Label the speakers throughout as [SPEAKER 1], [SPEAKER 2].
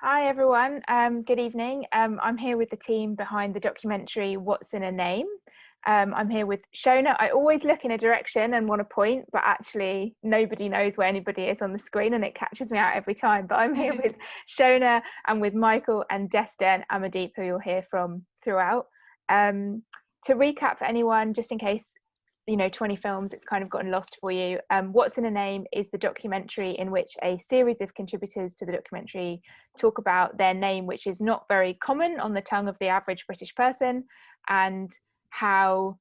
[SPEAKER 1] Hi everyone, good evening. I'm here with the team behind the documentary What's in a Name. I'm here with Siona. I always look in a direction and want to point, but actually nobody knows where anybody is on the screen and it catches me out every time. But I'm here with Siona and with Michael and Desta and Amardeep, who you'll hear from throughout. To recap for anyone, just in case 20 films, it's kind of gotten lost for you. What's in a Name is the documentary in which a series of contributors to the documentary talk about their name, which is not very common on the tongue of the average British person, and how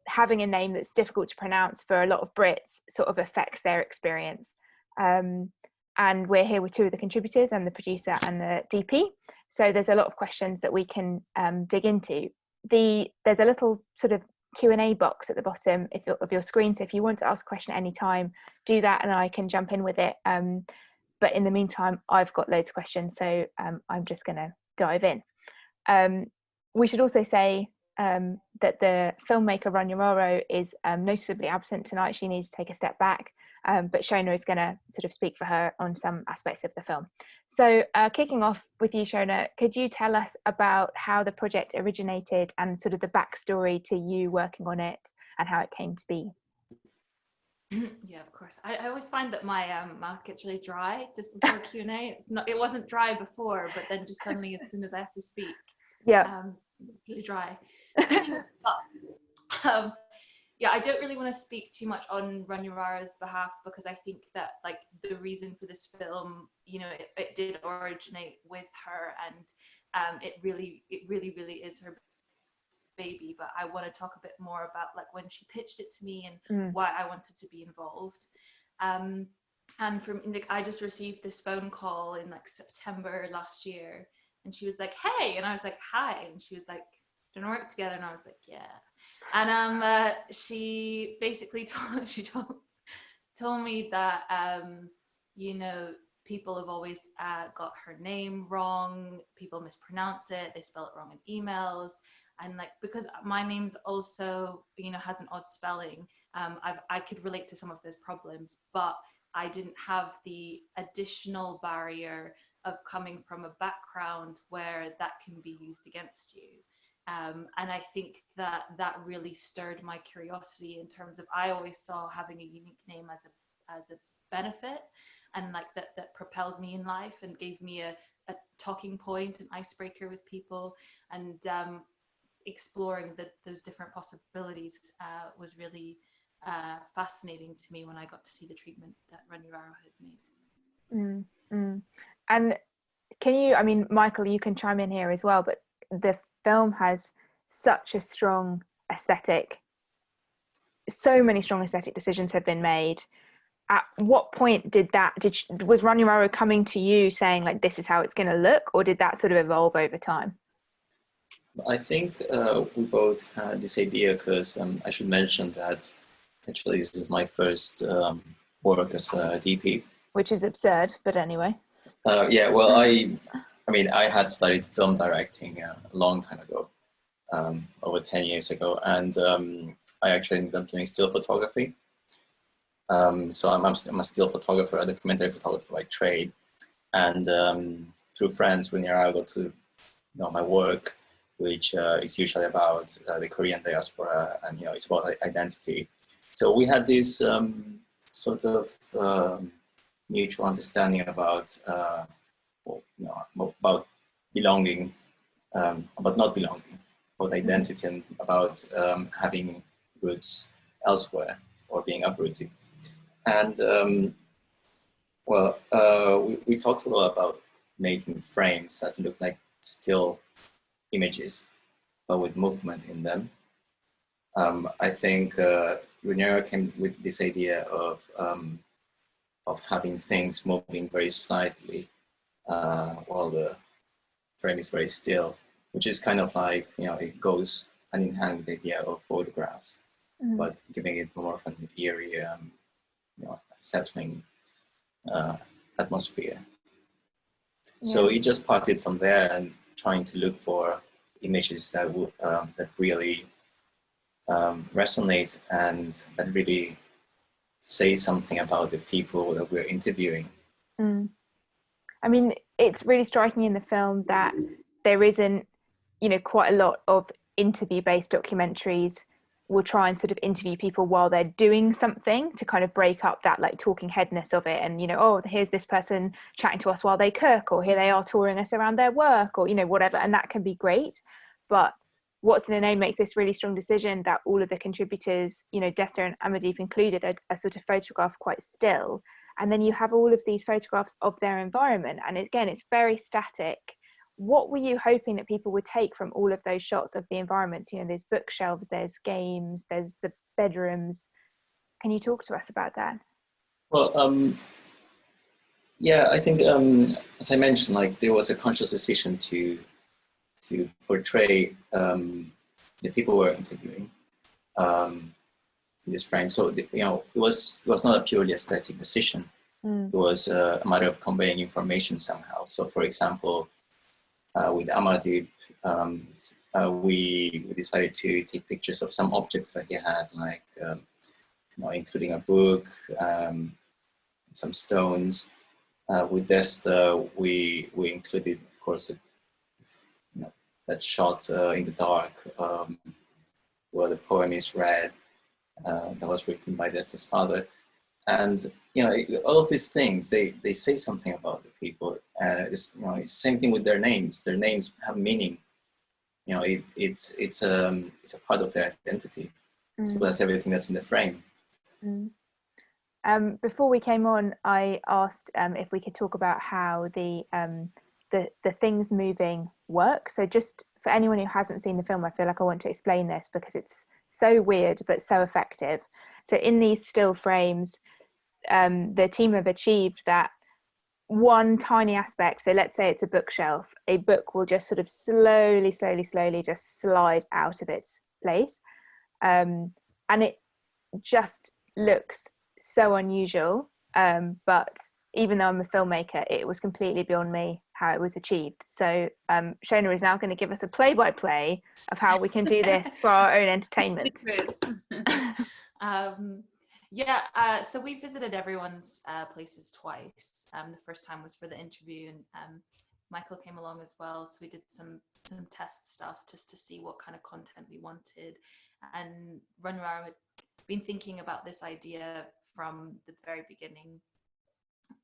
[SPEAKER 1] having a name that's difficult to pronounce for a lot of Brits sort of affects their experience. And we're here with two of the contributors and the producer and the DP. So there's a lot of questions that we can dig into. There's a little sort of Q&A box at the bottom of your screen, so if you want to ask a question at any time, do that and I can jump in with it. But in the meantime, I've got loads of questions, so I'm just going to dive in. We should also say that the filmmaker Runyararo is noticeably absent tonight. She needs to take a step back, but Siona is going to sort of speak for her on some aspects of the film. So kicking off with you, Siona, could you tell us about how the project originated and sort of the backstory to you working on it and how it came to be?
[SPEAKER 2] Yeah, of course. I always find that my mouth gets really dry just before Q&A. It wasn't dry before, but then just suddenly as soon as I have to speak, really dry. But yeah, I don't really want to speak too much on Runyararo's behalf because I think that like the reason for this film, it did originate with her, and it really is her baby. But I want to talk a bit more about like when she pitched it to me and why I wanted to be involved. And from like I just received this phone call in like September last year, and she was like, "Hey," and I was like, "Hi," and she was like, "Do you want to work together?" And I was like, "Yeah." And she basically told me that people have always got her name wrong. People mispronounce it. They spell it wrong in emails. And like because my name's also has an odd spelling, I could relate to some of those problems, but I didn't have the additional barrier of coming from a background where that can be used against you. And I think that really stirred my curiosity in terms of I always saw having a unique name as a benefit, and like that propelled me in life and gave me a talking point, an icebreaker with people, and exploring those different possibilities was really fascinating to me when I got to see the treatment that Runyararo had made.
[SPEAKER 1] And can you, I mean, Michael, you can chime in here as well, but the film has such a strong aesthetic. So many strong aesthetic decisions have been made. At what point was Runyararo coming to you saying like this is how it's going to look, or did that sort of evolve over time?
[SPEAKER 3] I think we both had this idea because I should mention that actually this is my first work as a DP.
[SPEAKER 1] Which is absurd, but anyway.
[SPEAKER 3] Yeah, well, I mean, I had studied film directing a long time ago, over 10 years ago, and I actually ended up doing still photography. So I'm a still photographer, a documentary photographer by trade, and through friends, when I got to know my work, which is usually about the Korean diaspora, and it's about identity. So we had this sort of mutual understanding about about belonging, about not belonging, about identity, and about having roots elsewhere or being uprooted. And we talked a lot about making frames that look like still images, but with movement in them. I think Runyararo came with this idea of having things moving very slightly while the frame is very still, which is kind of like, it goes hand in hand with the idea of photographs, but giving it more of an eerie, settling atmosphere. Yeah. So it just parted from there and trying to look for images that would that really resonate and that really say something about the people that we're interviewing.
[SPEAKER 1] I mean, it's really striking in the film that there isn't, quite a lot of interview-based documentaries will try and sort of interview people while they're doing something to kind of break up that like talking headness of it. And, oh, here's this person chatting to us while they cook, or here they are touring us around their work, or, whatever. And that can be great. But What's in a Name makes this really strong decision that all of the contributors, Desta and Amardeep included, are sort of photographed quite still. And then you have all of these photographs of their environment. And again, it's very static. What were you hoping that people would take from all of those shots of the environments? There's bookshelves, there's games, there's the bedrooms. Can you talk to us about that?
[SPEAKER 3] Well, yeah, I think, as I mentioned, like there was a conscious decision to portray the people we're interviewing in this frame. So, it was not a purely aesthetic decision. It was a matter of conveying information somehow. So, for example, with Amardeep, we decided to take pictures of some objects that he had, like including a book, some stones. With Desta, we included, of course, that shot in the dark where the poem is read, that was written by Desta's father. And all of these things, they say something about the people. It's the same thing with their names. Their names have meaning. It's a part of their identity, as well as everything that's in the frame.
[SPEAKER 1] Before we came on, I asked if we could talk about how the things moving work. So just for anyone who hasn't seen the film, I feel like I want to explain this because it's so weird but so effective. So in these still frames, the team have achieved that one tiny aspect. So let's say it's a bookshelf. A book will just sort of slowly just slide out of its place. And it just looks so unusual. But even though I'm a filmmaker, it was completely beyond me how it was achieved. So Siona is now going to give us a play-by-play of how we can do this for our own entertainment.
[SPEAKER 2] So we visited everyone's places twice. The first time was for the interview, and Michael came along as well. So we did some test stuff just to see what kind of content we wanted. And Runyararo had been thinking about this idea from the very beginning.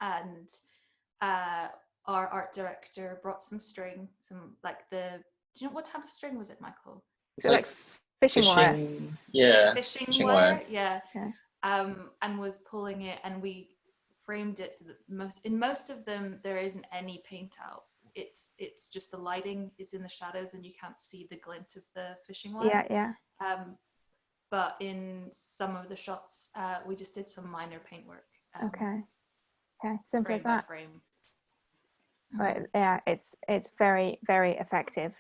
[SPEAKER 2] And our art director brought some string, do you know what type of string was it, Michael?
[SPEAKER 3] It's like
[SPEAKER 1] fishing wire.
[SPEAKER 3] Yeah.
[SPEAKER 2] Fishing wire. Yeah. And was pulling it, and we framed it so that in most of them there isn't any paint out. It's just the lighting is in the shadows and you can't see the glint of the fishing wire.
[SPEAKER 1] Yeah.
[SPEAKER 2] But in some of the shots, we just did some minor paintwork.
[SPEAKER 1] Okay, simple as that.
[SPEAKER 2] Frame.
[SPEAKER 1] Right, yeah, it's very, very effective.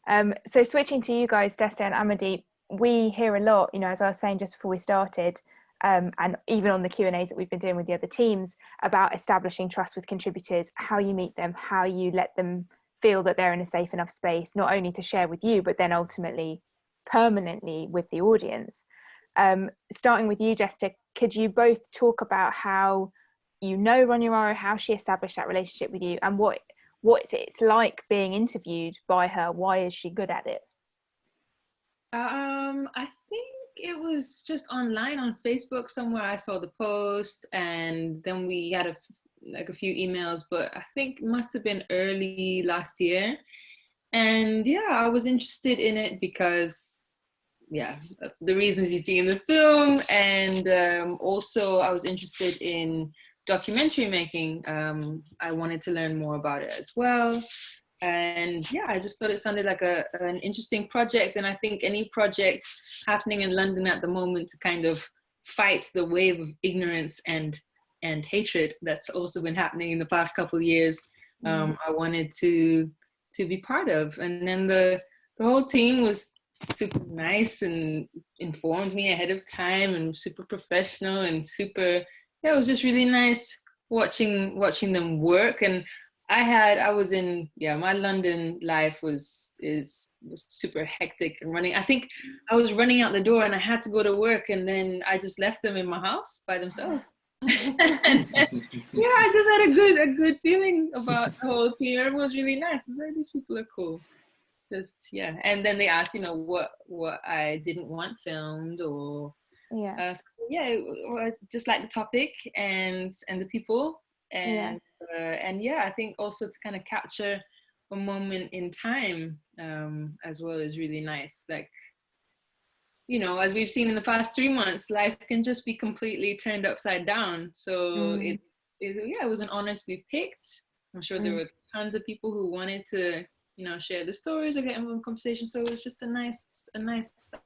[SPEAKER 1] So switching to you guys, Desta and Amardeep, we hear a lot, as I was saying just before we started, and even on the Q&As that we've been doing with the other teams, about establishing trust with contributors, how you meet them, how you let them feel that they're in a safe enough space, not only to share with you, but then ultimately permanently with the audience. Starting with you, Desta, could you both talk about how Runyararo, how she established that relationship with you, and what it's like being interviewed by her? Why is she good at it?
[SPEAKER 4] I think it was just online on Facebook somewhere. I saw the post, and then we had a few emails, but I think it must have been early last year. And yeah, I was interested in it because, the reasons you see in the film, and also I was interested in documentary making. I wanted to learn more about it as well. And I just thought it sounded like an interesting project. And I think any project happening in London at the moment to kind of fight the wave of ignorance and hatred that's also been happening in the past couple of years, I wanted to be part of. And then the whole team was super nice and informed me ahead of time and super professional and super, it was just really nice watching them work. And I was in, my London life was super hectic and running. I think I was running out the door and I had to go to work, and then I just left them in my house by themselves. Yeah, I just had a good feeling about the whole team. Everyone was really nice. I was like, these people are cool. Just yeah. And then they asked, what I didn't want filmed, or
[SPEAKER 1] Yeah.
[SPEAKER 4] so, yeah, just like the topic and the people, and yeah, I think also to kind of capture a moment in time as well is really nice. Like, as we've seen in the past 3 months, life can just be completely turned upside down. So it was an honor to be picked. I'm sure there were tons of people who wanted to, share the stories or get involved in conversation. So it was just a nice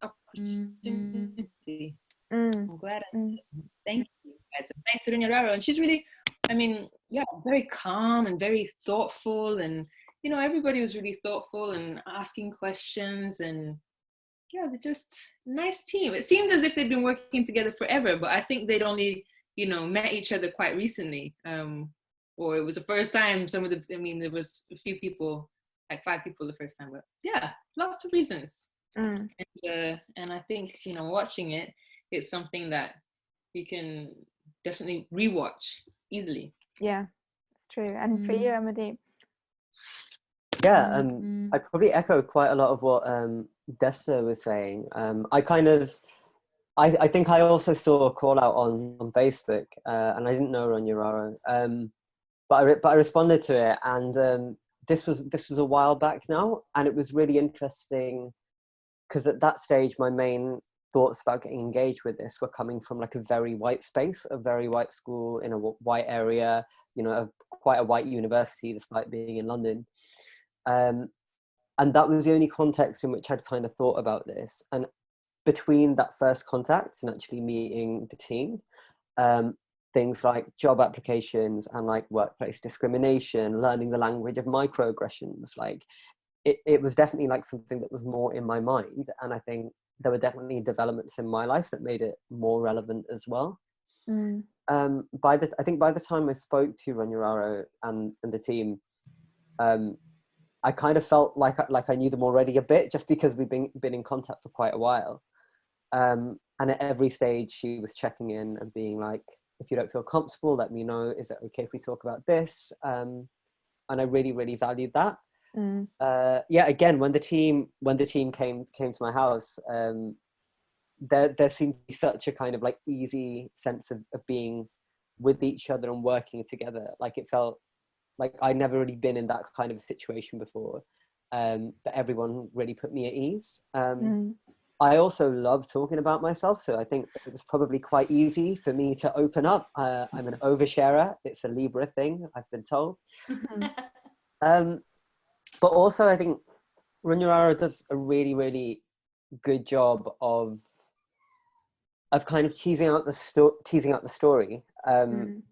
[SPEAKER 4] opportunity. I'm glad. Thank you guys. Nice to Runyararo, and she's really, very calm and very thoughtful, and everybody was really thoughtful and asking questions, and yeah, they're just nice team. It seemed as if they'd been working together forever, but I think they'd only, met each other quite recently. Or it was the first time there was a few people, like 5 people the first time, but yeah, lots of reasons. And I think, watching it, it's something that you can definitely rewatch easily.
[SPEAKER 1] Yeah, it's true. And for you, Amardeep?
[SPEAKER 5] Yeah, I probably echo quite a lot of what Desta was saying. I think I also saw a call out on Facebook, and I didn't know Runyararo, but I responded to it, and this was a while back now, and it was really interesting because at that stage my main thoughts about getting engaged with this were coming from like a very white space, a very white school in a white area, quite a white university despite being in London. And that was the only context in which I'd kind of thought about this. And between that first contact and actually meeting the team, things like job applications and like workplace discrimination, learning the language of microaggressions, like it was definitely like something that was more in my mind. And I think there were definitely developments in my life that made it more relevant as well. I think by the time I spoke to Runyararo and the team, I kind of felt like I knew them already a bit, just because we've been in contact for quite a while. And at every stage she was checking in and being like, if you don't feel comfortable, let me know. Is it okay if we talk about this? And I really, really valued that. Again, when the team came to my house, there seemed to be such a kind of like easy sense of being with each other and working together. Like it felt like I'd never really been in that kind of a situation before, but everyone really put me at ease. I also love talking about myself, so I think it was probably quite easy for me to open up. I'm an oversharer. It's a Libra thing, I've been told. But also I think Runyararo does a really, really good job of kind of teasing out the story in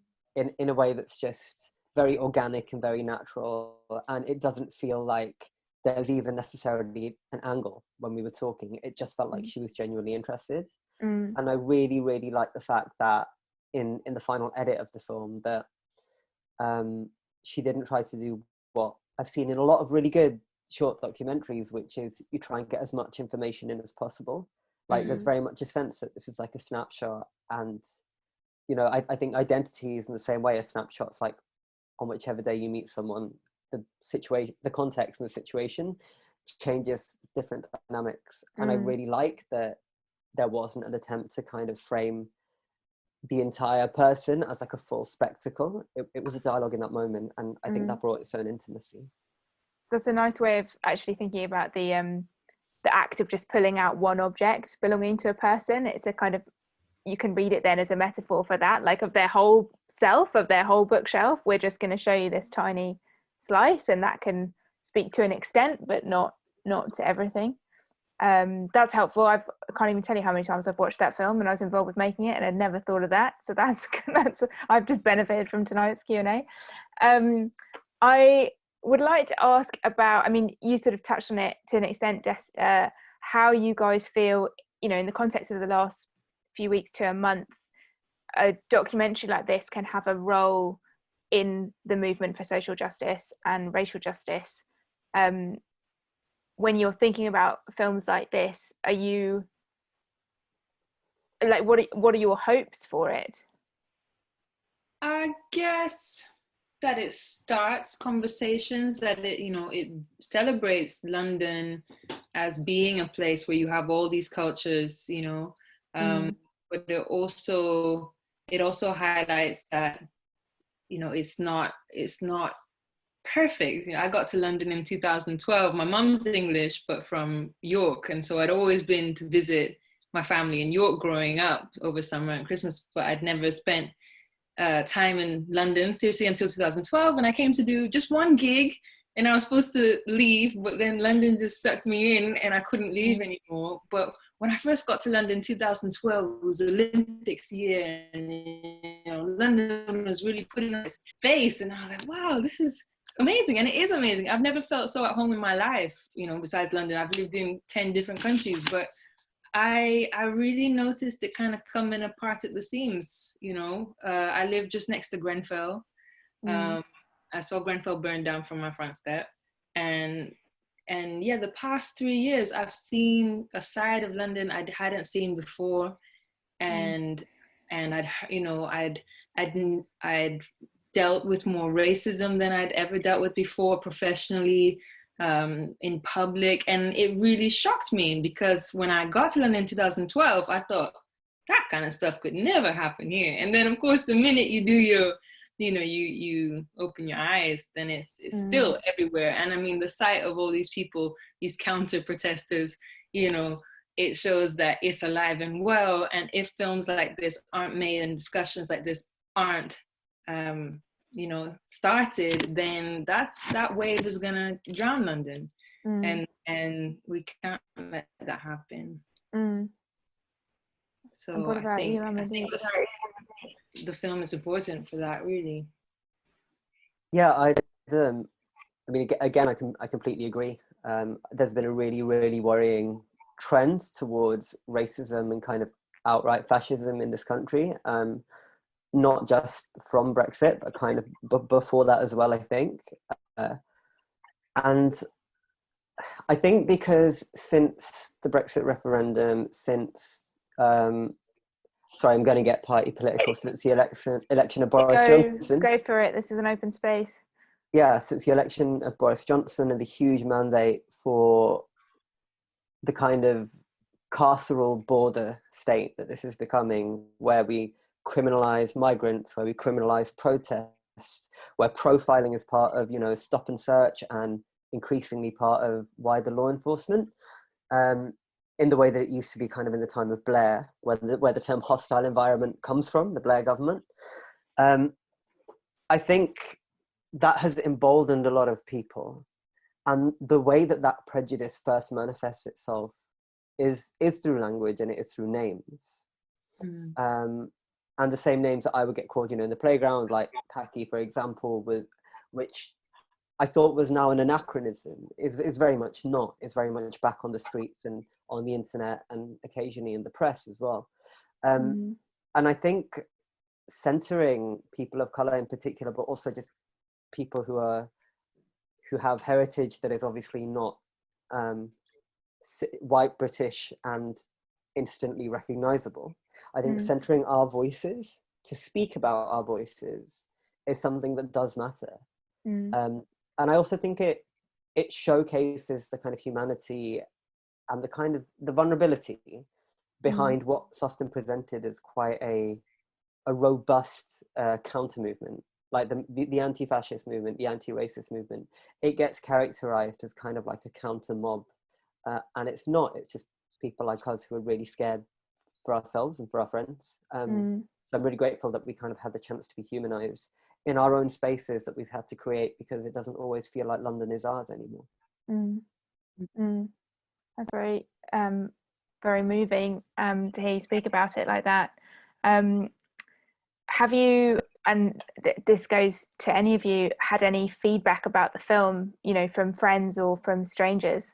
[SPEAKER 5] a way that's just very organic and very natural, and it doesn't feel like there's even necessarily an angle when we were talking. It just felt like she was genuinely interested. And I really, really like the fact that in the final edit of the film that she didn't try to do what I've seen in a lot of really good short documentaries, which is you try and get as much information in as possible. Like there's very much a sense that this is like a snapshot, and I think identity is in the same way. A snapshot's like on whichever day you meet someone, the situation, the context and the situation changes different dynamics. And I really like that there wasn't an attempt to kind of frame the entire person as like a full spectacle. It was a dialogue in that moment, and I think that brought its own intimacy.
[SPEAKER 1] That's a nice way of actually thinking about the act of just pulling out one object belonging to a person. It's a kind of, you can read it then as a metaphor for that, like of their whole self, of their whole bookshelf. We're just going to show you this tiny slice, and that can speak to an extent, but not to everything. That's helpful. I can't even tell you how many times I've watched that film, and I was involved with making it, and I'd never thought of that. So that's I've just benefited from tonight's Q&A. I would like to ask about, I mean, you sort of touched on it to an extent, how you guys feel, in the context of the last few weeks to a month, a documentary like this can have a role in the movement for social justice and racial justice. When you're thinking about films like this, are you like, what are your hopes for it?
[SPEAKER 4] I guess that it starts conversations, that it, you know, it celebrates London as being a place where you have all these cultures, you know, but it also highlights that, you know, it's not perfect. You know, I got to London in 2012. My mum's English, but from York, and so I'd always been to visit my family in York growing up over summer and Christmas, but I'd never spent time in London seriously until 2012, and I came to do just one gig, and I was supposed to leave, but then London just sucked me in, and I couldn't leave anymore. But when I first got to London in 2012, it was Olympics year, and you know, London was really putting on its face, and I was like, wow, this is amazing. And it is amazing. I've never felt so at home in my life, you know, besides London. I've lived in 10 different countries, but I really noticed it kind of coming apart at the seams, you know. I live just next to Grenfell. I saw Grenfell burn down from my front step. And yeah, the past 3 years, I've seen a side of London I hadn't seen before. And I'd, you know, I'd dealt with more racism than I'd ever dealt with before professionally, in public, and it really shocked me, because when I got to London in 2012, I thought that kind of stuff could never happen here. And then, of course, the minute you do your, you know, you open your eyes, then it's still everywhere. And I mean, the sight of all these people, these counter protesters, you know, it shows that it's alive and well. And if films like this aren't made and discussions like this aren't, you know, started, then that wave is gonna drown London, and we can't let that happen. So
[SPEAKER 1] what about
[SPEAKER 4] I
[SPEAKER 1] you,
[SPEAKER 4] think the film is important for that, really.
[SPEAKER 5] Yeah, I mean, again, I completely agree. There's been a really, really worrying trend towards racism and kind of outright fascism in this country. Not just from Brexit, but kind of before that as well, I think. And I think because since the Brexit referendum, since, sorry, I'm going to get party political, since the election of Boris Johnson.
[SPEAKER 1] Go for it, this is an open space.
[SPEAKER 5] Yeah, since the election of Boris Johnson and the huge mandate for the kind of carceral border state that this is becoming, where we criminalize migrants, where we criminalize protests, where profiling is part of, you know, stop and search and increasingly part of wider law enforcement, in the way that it used to be kind of in the time of Blair, where the term hostile environment comes from, the Blair government. I think that has emboldened a lot of people. And the way that that prejudice first manifests itself is through language, and it is through names. And the same names that I would get called, you know, in the playground, like Paki, for example, which I thought was now an anachronism, is very much not. It's very much back on the streets and on the internet and occasionally in the press as well. And I think centering people of color in particular, but also just people who have heritage that is obviously not white British and instantly recognizable. I think centering our voices, to speak about our voices, is something that does matter. And I also think it showcases the kind of humanity and the kind of the vulnerability behind what's often presented as quite a robust counter movement, like the anti-fascist movement, the anti-racist movement. It gets characterized as kind of like a counter mob, and it's not. It's just people like us who are really scared for ourselves and for our friends. So I'm really grateful that we kind of had the chance to be humanized in our own spaces that we've had to create, because it doesn't always feel like London is ours anymore.
[SPEAKER 1] That's very, very moving to hear you speak about it like that. Have you, and this goes to any of you, had any feedback about the film, you know, from friends or from strangers?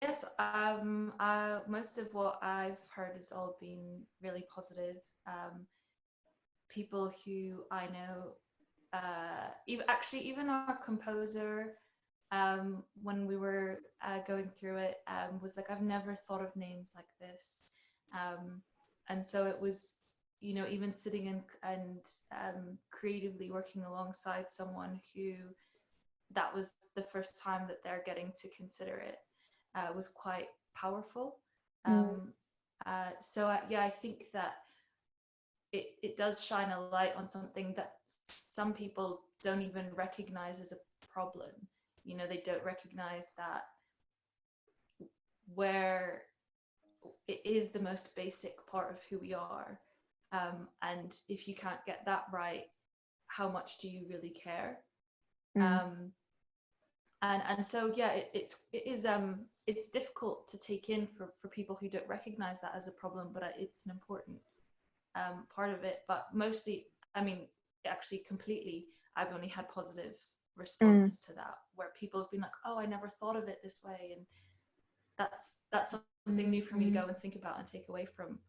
[SPEAKER 2] Yes, most of what I've heard has all been really positive. People who I know, even our composer, when we were going through it, was like, I've never thought of names like this. And so it was, you know, even sitting and creatively working alongside someone who that was the first time that they're getting to consider it was quite powerful. So yeah, I think that it does shine a light on something that some people don't even recognize as a problem. You know, they don't recognize that where it is the most basic part of who we are. And if you can't get that right, how much do you really care? And so yeah, it's difficult to take in for people who don't recognize that as a problem, but it's an important part of it. But mostly, I mean, actually completely, I've only had positive responses to that, where people have been like, oh, I never thought of it this way, and that's something new for me to go and think about and take away from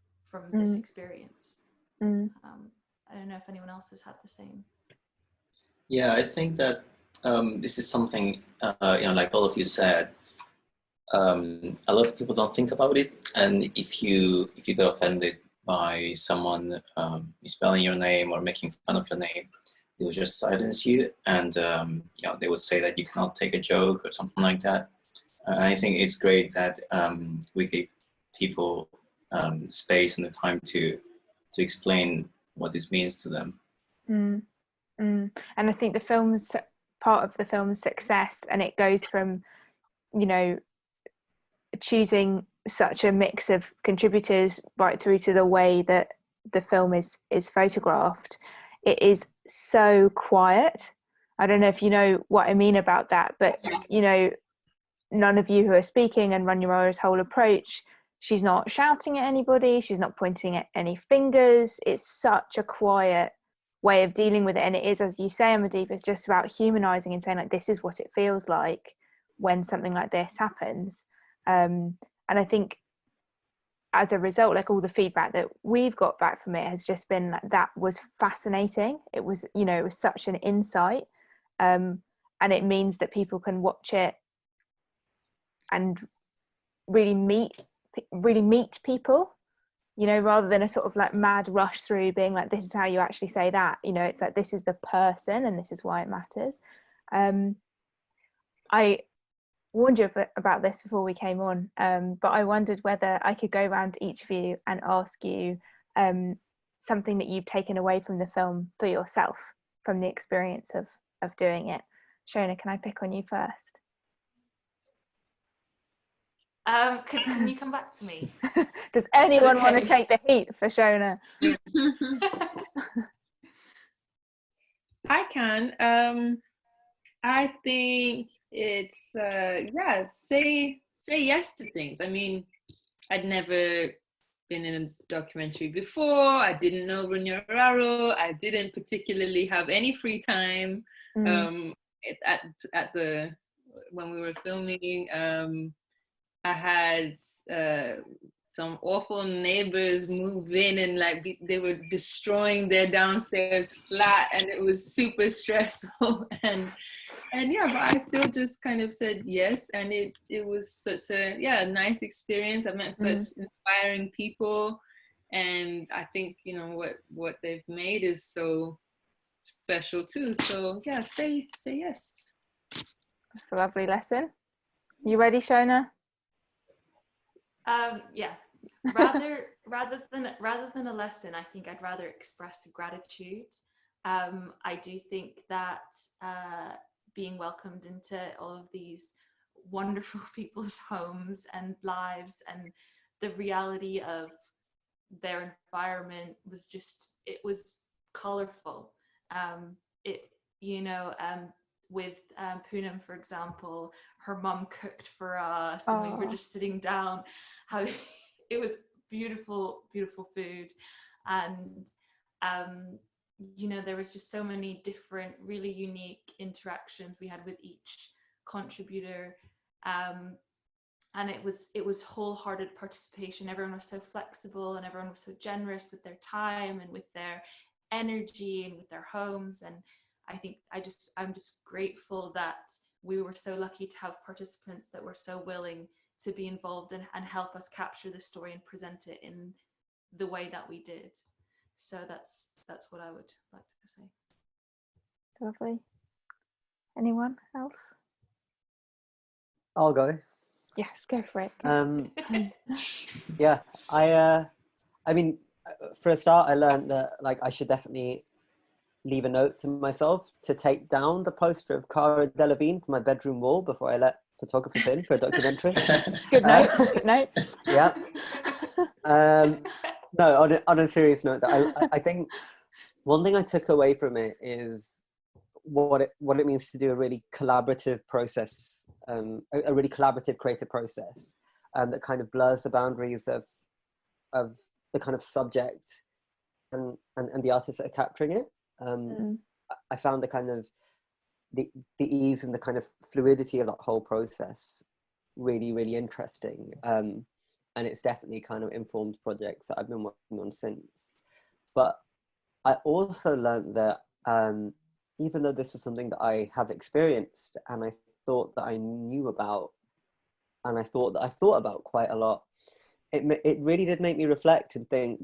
[SPEAKER 2] this experience. I don't know if anyone else has had the same.
[SPEAKER 3] Yeah, I think that this is something, you know, like all of you said, a lot of people don't think about it, and if you get offended by someone misspelling your name or making fun of your name, they will just silence you, and you know, they would say that you cannot take a joke or something like that. And I think it's great that we give people space and the time to explain what this means to them.
[SPEAKER 1] And I think the film's part of the film's success, and it goes from, you know, choosing such a mix of contributors right through to the way that the film is photographed. It is so quiet. I don't know if you know what I mean about that, but you know, none of you who are speaking, and Runyararo's whole approach, she's not shouting at anybody, she's not pointing at any fingers. It's such a quiet way of dealing with it, and it is, as you say, Amardeep, it's just about humanizing and saying, like, this is what it feels like when something like this happens. And I think as a result, like, all the feedback that we've got back from it has just been like, that was fascinating. It was, you know, it was such an insight, and it means that people can watch it and really meet people, you know, rather than a sort of like mad rush through being like, this is how you actually say that, you know. It's like, this is the person and this is why it matters. I warned you about this before we came on, but I wondered whether I could go around each of you and ask you something that you've taken away from the film for yourself, from the experience of doing it. Siona, can I pick on you first?
[SPEAKER 2] Can you come back to me?
[SPEAKER 1] Does anyone want to take the heat for Siona?
[SPEAKER 4] I can. I think it's yeah, say yes to things. I mean, I'd never been in a documentary before. I didn't know Runyararo. I didn't particularly have any free time at the when we were filming. I had some awful neighbors move in, and like they were destroying their downstairs flat, and it was super stressful. and yeah, but I still just kind of said yes, and it was such a nice experience. I met such inspiring people, and I think, you know, what they've made is so special too. So yeah, say yes.
[SPEAKER 1] That's a lovely lesson. You ready, Siona?
[SPEAKER 2] Yeah. Rather than a lesson, I think I'd rather express gratitude. I do think that being welcomed into all of these wonderful people's homes and lives, and the reality of their environment was just, it was colorful. It, you know, with Poonam, for example, her mum cooked for us, and we were just sitting down. How it was beautiful food, and you know, there was just so many different, really unique interactions we had with each contributor, and it was wholehearted participation. Everyone was so flexible, and everyone was so generous with their time and with their energy and with their homes. And I think I'm just grateful that we were so lucky to have participants that were so willing to be involved and help us capture the story and present it in the way that we did. So that's what I would like to say.
[SPEAKER 1] Lovely. Anyone else?
[SPEAKER 5] I'll go.
[SPEAKER 1] Yes, go for it.
[SPEAKER 5] Yeah, I mean, for a start, I learned that like I should definitely leave a note to myself to take down the poster of Cara Delevingne from my bedroom wall before I let photographers in for a documentary.
[SPEAKER 1] Good note. Good note.
[SPEAKER 5] Yeah. No, on a serious note, I think one thing I took away from it is what it means to do a really collaborative process, a really collaborative creative process, that kind of blurs the boundaries of the kind of subject and the artists that are capturing it. I found the kind of the ease and the kind of fluidity of that whole process really, really interesting. And it's definitely kind of informed projects that I've been working on since. But I also learned that even though this was something that I have experienced and I thought that I knew about, and I thought about quite a lot, it really did make me reflect and think,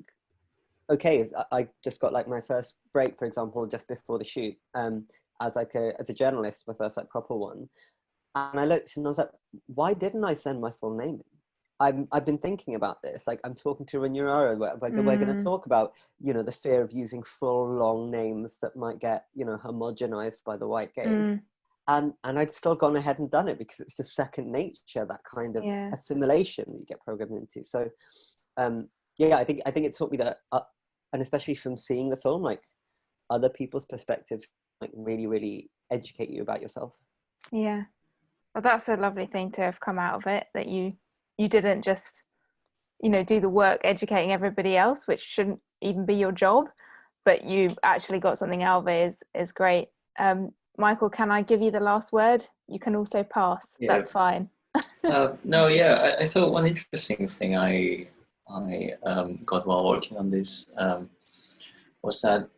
[SPEAKER 5] okay, I just got like my first break, for example, just before the shoot, as a journalist, my first like proper one. And I looked and I was like, why didn't I send my full name in? I've been thinking about this. Like, I'm talking to Runyararo, we're going to talk about, you know, the fear of using full long names that might get, you know, homogenized by the white gaze. And I'd still gone ahead and done it because it's just second nature, that kind of assimilation that you get programmed into. So, yeah, I think it taught me that, and especially from seeing the film, like other people's perspectives, like really, really educate you about yourself.
[SPEAKER 1] Yeah, well, that's a lovely thing to have come out of it, that you didn't just, you know, do the work educating everybody else, which shouldn't even be your job, but you actually got something out of it is great. Michael, can I give you the last word? You can also pass. Yeah. That's fine.
[SPEAKER 3] No, yeah, I thought one interesting thing I got while working on this was that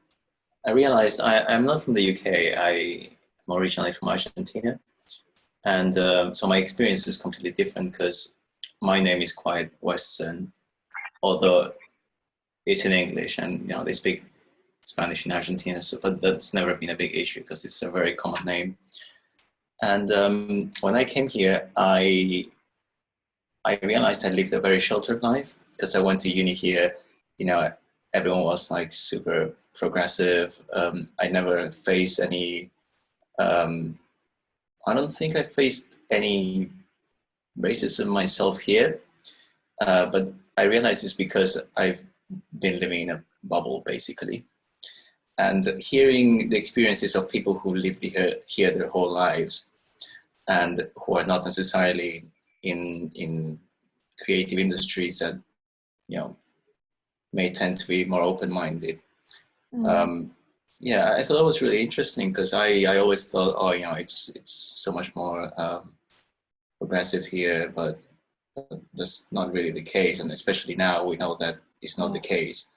[SPEAKER 3] I realized I'm not from the UK. I'm originally from Argentina. And so my experience is completely different because my name is quite Western, although it's in English and, you know, they speak Spanish in Argentina, so but that's never been a big issue because it's a very common name. And when I came here, I realized I lived a very sheltered life because I went to uni here. You know, everyone was like super progressive. I never faced any. I don't think I faced any racism myself here, but I realized it's because I've been living in a bubble basically, and hearing the experiences of people who lived here their whole lives, and who are not necessarily in creative industries that, you know, may tend to be more open-minded. Yeah, I thought it was really interesting because I always thought, oh, you know, it's so much more progressive here, but that's not really the case, and especially now we know that it's not the case.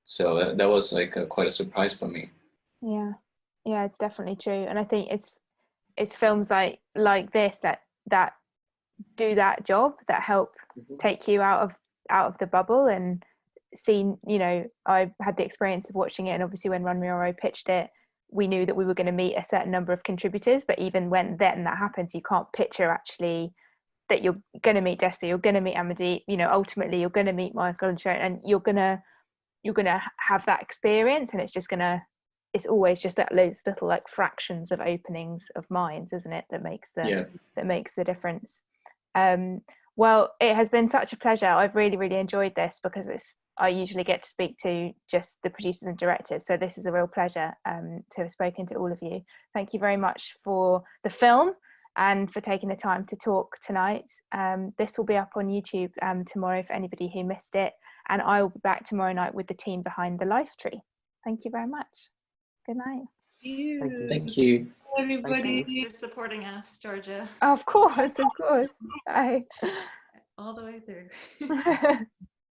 [SPEAKER 3] So that was like quite a surprise for me.
[SPEAKER 1] Yeah, it's definitely true, and I think it's films like this that do that job, that help take you out of the bubble and see, you know, I had the experience of watching it, and obviously when Runyararo pitched it, we knew that we were going to meet a certain number of contributors, but even when then that happens, you can't picture actually that you're going to meet Desta, you're going to meet Amardeep, you know, ultimately you're going to meet Michael and Siona, and you're going to have that experience, and it's always just those little like fractions of openings of minds, isn't it, that makes the difference. Well, it has been such a pleasure. I've really, really enjoyed this because I usually get to speak to just the producers and directors, so this is a real pleasure to have spoken to all of you. Thank you very much for the film and for taking the time to talk tonight. This will be up on YouTube tomorrow for anybody who missed it, and I will be back tomorrow night with the team behind the Life Tree. Thank you very much. Good night.
[SPEAKER 3] Thank you.
[SPEAKER 4] Everybody.
[SPEAKER 2] Thanks for supporting us, Georgia.
[SPEAKER 1] Of course. Bye.
[SPEAKER 2] All the way through.